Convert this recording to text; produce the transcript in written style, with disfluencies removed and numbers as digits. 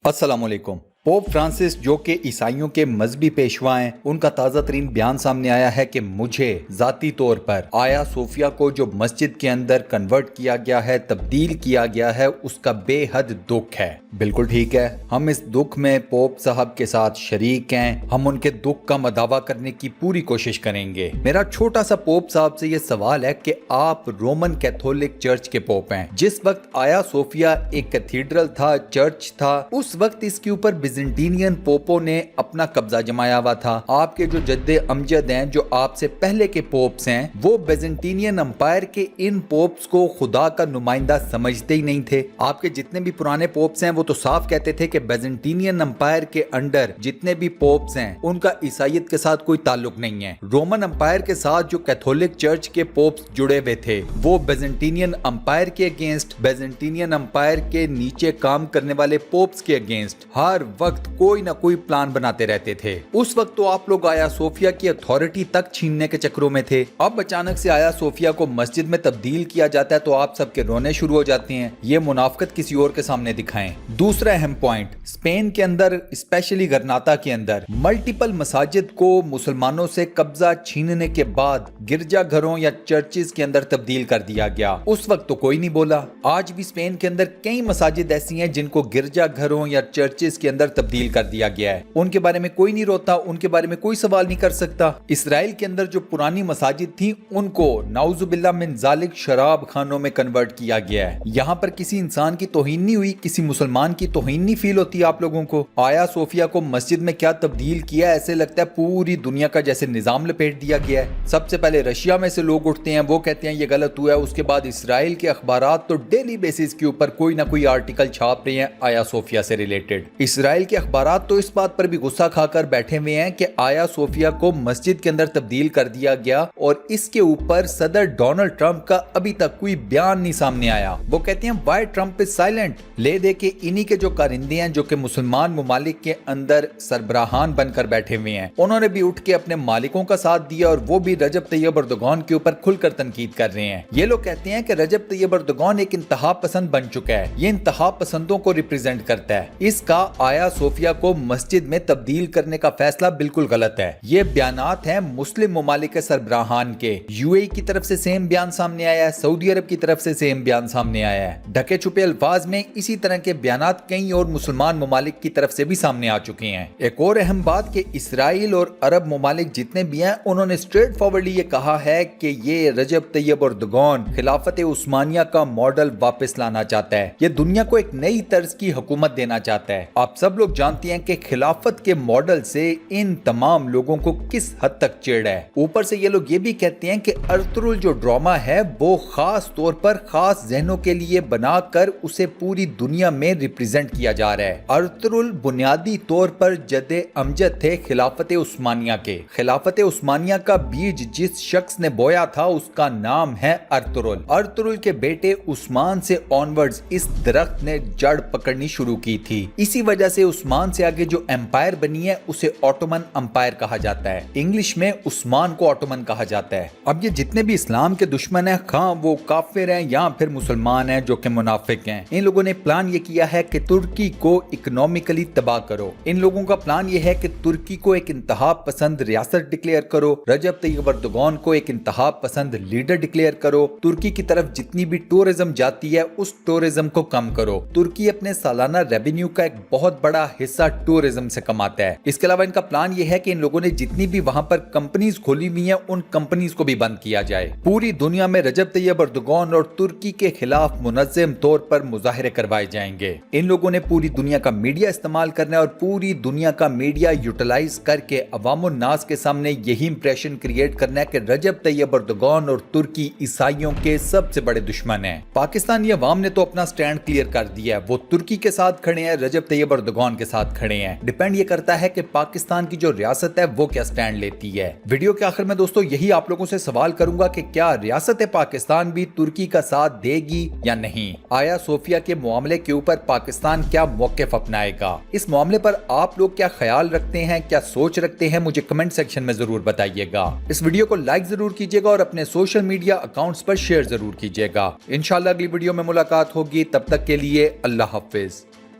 अस्सलाम वालेकुम। Pope Francis जो कि ईसाइयों के मजहबी पेशवा हैं, उनका ताज़ा तरीन बयान सामने आया है कि मुझे ज़ाती तौर पर आया सोफिया को जो मस्जिद के अंदर कन्वर्ट किया गया है, तब्दील किया गया है, उसका बेहद दुख है। बिल्कुल ठीक है, हम इस दुख में पोप साहब के साथ शरीक हैं। हम उनके दुख का मदावा करने की पूरी कोशिश करेंगे। मेरा छोटा सा पोप साहब से ये सवाल है कि आप रोमन कैथोलिक चर्च के पोप हैं। जिस वक्त आया सोफिया एक कैथीड्रल था, चर्च था, उस वक्त इसके ऊपर बिजेंटीनियन पोपों ने अपना कब्जा जमाया हुआ था। आपके जो जद्दे अमजद हैं, जो आपसे पहले के पोप्स हैं, वो बिजेंटीनियन अंपायर के इन पोप्स को खुदा का नुमाइंदा समझते ही नहीं थे। आपके जितने भी पुराने पोप्स हैं वो तो साफ कहते थे कि बिजेंटीनियन अंपायर के अंडर जितने भी पोप्स हैं उनका ईसाइयत के साथ कोई ताल्लुक नहीं है। रोमन अंपायर के साथ जो कैथोलिक चर्च के पोप्स जुड़े हुए थे वो बिजेंटीनियन अंपायर के अगेंस्ट, बिजेंटीनियन अंपायर के नीचे काम करने वाले पोप्स के अगेंस्ट हर वक्त कोई ना कोई प्लान बनाते रहते थे। उस वक्त तो आप लोग आया सोफिया की अथॉरिटी तक छीनने के चक्रों में थे। अब अचानक से आया सोफिया को मस्जिद में तब्दील किया जाता है तो आप सबके रोने शुरू हो जाते हैं। ये मुनाफिकत किसी और के सामने दिखाएं। दूसरा अहम पॉइंट, स्पेन के अंदर स्पेशली गरनाता के अंदर मल्टीपल मसाजिद को मुसलमानों से कब्जा छीनने के बाद गिरजा घरों या चर्चिस के अंदर तब्दील कर दिया गया। उस वक्त तो कोई नहीं बोला। आज भी स्पेन के अंदर कई मसाजिद ऐसी हैं जिनको गिरजा घरों या चर्चिस के अंदर तब्दील कर दिया गया है। उनके बारे में कोई नहीं रोता, उनके बारे में कोई सवाल नहीं कर सकता। इसराइल के अंदर जो पुरानी मसाजिद थी उनको नाउजुबिल्लाह मिन जालिक शराब खानों में कन्वर्ट किया गया है। यहाँ पर किसी इंसान की तौहीन नहीं हुई, किसी मुसलमान की तौहीन नहीं फील होती आप लोगों को। आया सोफिया को मस्जिद में क्या तब्दील किया, ऐसे लगता है पूरी दुनिया का जैसे निजाम लपेट दिया गया है। सबसे पहले रशिया में से लोग उठते हैं, वो कहते हैं ये गलत हुआ है। उसके बाद इसराइल के अखबारात तो डेली बेसिस के ऊपर कोई ना कोई आर्टिकल छाप रहे हैं आया सोफिया से रिलेटेड। इसराइल के अखबारात तो इस बात पर भी गुस्सा खाकर बैठे हुए हैं कि आया सोफिया को मस्जिद के अंदर तब्दील कर दिया गया और इसके ऊपर सदर डोनाल्ड ट्रंप का अभी तक कोई बयान नहीं सामने आया। वो कहते हैं व्हाई ट्रंप इज साइलेंट। ले दे के इन्हीं के जो कारिंदे हैं जो कि मुसलमान मुमालिक के अंदर सरबराहान बनकर बैठे हुए हैं, उन्होंने भी उठ के अपने मालिकों का साथ दिया और वो भी रजब तैयब अर्दोगान के ऊपर खुलकर तनकीद कर रहे हैं। ये लोग कहते हैं कि रजब तैयब अर्दोगान एक इंतहा पसंद बन चुका है, ये इंतहा पसंदों को रिप्रेजेंट करता है। इसका आया सोफिया को मस्जिद में तब्दील करने का फैसला बिल्कुल गलत है। ये बयानात हैं मुस्लिम मुमालिक के सरबराहान के। यूएई की तरफ से सेम बयान सामने आया है, सऊदी अरब की तरफ से सेम बयान सामने आया है। ढके छुपे अल्फाज में इसी तरह के बयानात कई और मुसलमान मुमालिक की तरफ से भी सामने आ चुके हैं। एक और अहम बात कि इसराइल और अरब मुमालिक जितने भी हैं उन्होंने स्ट्रेट फॉरवर्डली ये कहा है कि ये रजब तैयब अर्दोगान खिलाफत उस्मानिया का मॉडल वापस लाना चाहता है। ये दुनिया को एक नई तर्ज की हुकूमत देना चाहता है। आप सब लोग जानते हैं कि खिलाफत के मॉडल से इन तमाम लोगों को किस हद तक चिढ़ है। ऊपर से ये लोग ये भी कहते हैं कि अर्तुगरुल जो ड्रामा है वो खास तौर पर खास जहनों के लिए बनाकर उसे पूरी दुनिया में रिप्रेजेंट किया जा रहा है। अर्तुगरुल बुनियादी तौर पर जद्दे अमजद थे खिलाफत उस्मानिया के। खिलाफत उस्मानिया का बीज जिस शख्स ने बोया था उसका नाम है अर्तुगरुल। अर्तुगरुल के बेटे उस्मान से ऑनवर्ड्स इस दरख्त ने जड़ पकड़नी शुरू की थी। इसी वजह से उस्मान से आगे जो एम्पायर बनी है उसे ऑटोमन एम्पायर कहा जाता है। इंग्लिश में उस्मान को ऑटोमन कहा जाता है। अब ये जितने भी इस्लाम के दुश्मन हैं, खां वो काफिर हैं या फिर मुसलमान हैं जो कि मुनाफिक हैं, इन लोगों ने प्लान ये किया है कि तुर्की को इकोनॉमिकली तबाह करो। इन लोगों का प्लान ये है कि तुर्की को एक इंतहा पसंद रियासत डिक्लेयर करो, रजब तैयब अर्दोगान को एक इंतहा पसंद लीडर डिक्लेयर करो, तुर्की की तरफ जितनी भी टूरिज्म जाती है उस टूरिज्म को कम करो। तुर्की अपने सालाना रेवेन्यू का एक बहुत बड़ा हिस्सा टूरिज्म से कमाता है। इसके अलावा इनका प्लान ये है कि इन लोगों ने जितनी भी वहां पर कंपनीज खोली हुई हैं उन कंपनीज को भी बंद किया जाए। पूरी दुनिया में रजब तैयब अर्दोगान और तुर्की के खिलाफ मुनज़्ज़म तौर पर मुजाहिरे करवाए जाएंगे। इन लोगों ने पूरी दुनिया का मीडिया इस्तेमाल करना है और पूरी दुनिया का मीडिया यूटिलाइज करके अवाम नास के सामने यही इंप्रेशन क्रिएट करना है कि रजब तैयब अर्दोगान और तुर्की ईसाइयों के सबसे बड़े दुश्मन हैं। पाकिस्तानी अवाम ने तो अपना स्टैंड क्लियर कर दिया है, वो तुर्की के साथ खड़े हैं, रजब तैयब अर्दोगान के साथ खड़े हैं। डिपेंड ये करता है कि पाकिस्तान की जो रियासत है वो क्या स्टैंड लेती है। वीडियो के आखिर में दोस्तों यही आप लोगों से सवाल करूंगा कि क्या रियासत पाकिस्तान भी तुर्की का साथ देगी या नहीं। आया सोफिया के मामले के ऊपर पाकिस्तान क्या मौक़िफ़ अपनाएगा, इस मामले पर आप लोग क्या ख्याल रखते हैं, क्या सोच रखते हैं, मुझे कमेंट सेक्शन में जरूर बताइएगा। इस वीडियो को लाइक जरूर कीजिएगा और अपने सोशल मीडिया अकाउंट्स पर शेयर जरूर कीजिएगा। इंशाल्लाह अगली वीडियो में मुलाकात होगी, तब तक के लिए अल्लाह हाफिज।